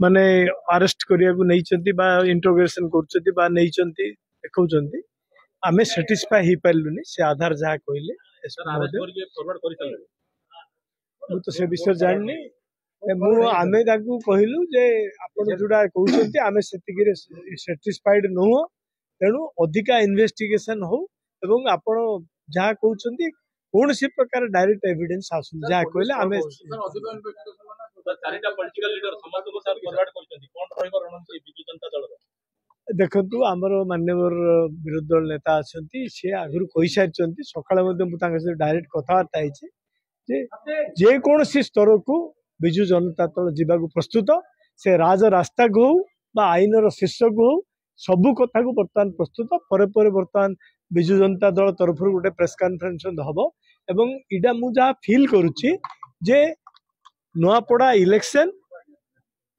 माने अरेस्ट करिया इंट्रोगेशन कर आमे सेटिस्फाई ही पारलुनी से आधार जहाँ कहले तो से विषय जाननी आमे कहलु जे आपण जोड़ा कहते आमे सेटिस्फाइड नुह तेणु अधिका इन्वेस्टिगेशन हो एवं आपण जहाँ कहते कौन सी प्रकार डायरेक्ट एविडेंस आसु जहाँ कहले आमे देखु आमर मान्यवर विरोधी दल नेता अच्छा सी आगु कही सारी सका डायरेक्ट कथबार्ता जे कौन सी स्तर को विजु जनता दल जावाक प्रस्तुत से राज रास्ता को हो आईन शीर्षक हो सबू कथा को बर्तमान प्रस्तुत पर बर्तमान विजु जनता दल तरफ गोटे प्रेस कॉन्फ्रेंस हम एवं इटा मुझे फील करुच्ची जे नुआपड़ा इलेक्शन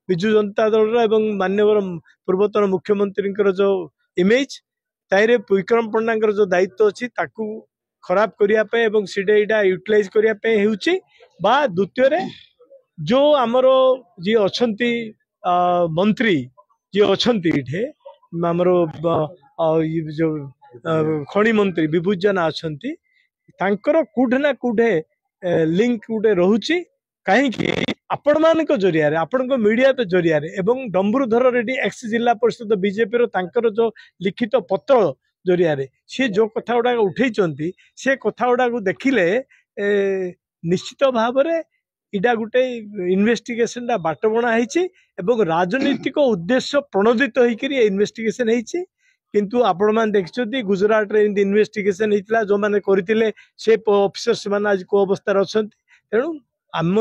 विजु जनता दल एवं मान्यवर पूर्वतन मुख्यमंत्री जो इमेज ताइरे विक्रम पण्डा जो दायित्व अच्छी ताकू खराब करने एवं सीटा यूटिलाइज करने बा द्वितीय जो आमर जी अच्छी मंत्री जी अच्छा ये आमर जो खनि मंत्री विभूत जेना अच्छा कौटे ना कौटे लिंक गोटे रोचे कहीं आपण मान जरिया आपण मीडिया जरिया एवं डम्बुरुधर रेड्डी एक्स जिला परिषद बीजेपी तांकर जो लिखित पत्र जरिया सी जो कथा गुड़ा उठे से कथा गुड़ा देखिले निश्चित भाव में इटा गोटे इन्वेस्टिगेशन बाट बणा एवं राजनीतिक उद्देश्य प्रणोदित होकर इन्वेस्टिगेशन होती किंतु आपण मान देखिए गुजरात रे इन्वेस्टिगेशन होता जो मैंने करते से ऑफिसर्स मैंने आज को अवस्था अच्छा तेणु आम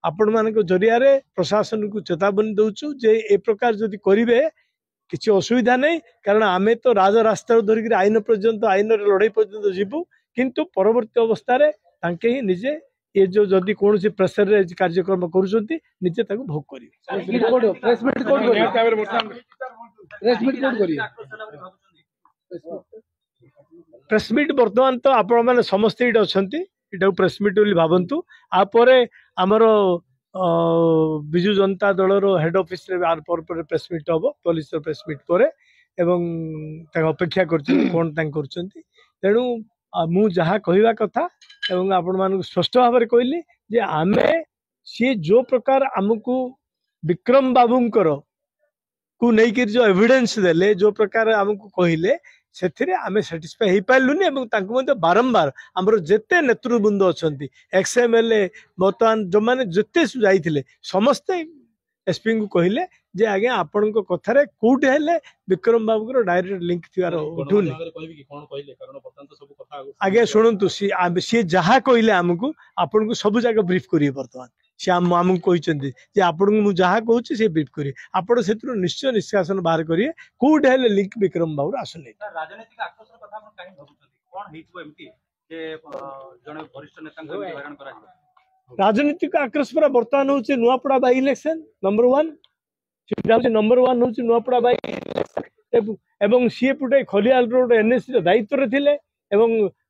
आपण मान जरिया प्रशासन को चेतावनी दौचु जे ए प्रकार जदि करेंगे किसी असुविधा नहीं कारण आमे तो राज रास्ता धरिक आईन पर्यंत आईन लड़ाई पर्यंत जीवु किंतु परवर्ती अवस्था ही निजे ये जो जदि कौन सी प्रेसर रे कार्यक्रम करुँचे निजे भोग प्रेस मीट बर्तमान तो आपण मैंने समस्ते ये अच्छा इटा प्रेस मीट भावतु आपर आमर विजु जनता दल हेड ऑफिस पर प्रेस मीट हम पुलिस प्रेस मीट पर अपेक्षा कौन तेणु मु जहाँ कहवा कथा एवं आपण मान स्पष्ट भाव में कहली जे आमे सी जो प्रकार आमको विक्रम बाबूंकर को लेकिन जो एविडेंस देले जो प्रकार आमको कहले से आमे सेटिस्फाई हो पार्लुनि बारंबार आमर जिते नेतृवृंद अच्छा XMLA बर्तमान जो मैंने जिते जाइए समस्ते एसपी को कहले जे आगे आपण कथार कौटे हेले विक्रम बाबू को डायरेक्ट लिंक थी उठूनी आगे शुणु सी जहाँ कहले आमको आपन को सब जगह ब्रीफ करिए बर्तमान सी आमको कहते आपन को जहाँ कहूँ सी ब्रीफ करिए आपण से निश्चय निष्कासन बाहर करिए कौटे हेले लिंक विक्रम बाबू आसुनी राजनीतिक आक्रोश पर बर्तमान हूँ Nuapada by election number 1 number 1 हूँ नुआपड़ा बाई एवं सी पुटे खलियाल रोड NSC दायित्व थे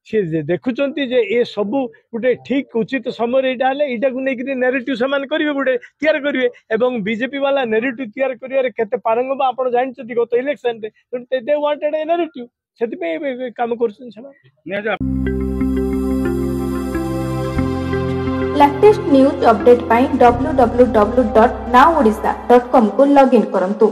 सी देखुंत ये सबू गोटे ठीक उचित समय यहाँ को लेकर नेरेटिव से करेंगे गोटे तैयार करेंगे एवं बीजेपी वाला नेरेटिव तैयार करेंगे पारंगम आप जानते गत election they wanted A narrative से काम कर लेटेस्ट न्यूज अपडेट पाई www.nowodisha.com को लॉगिन करंतु।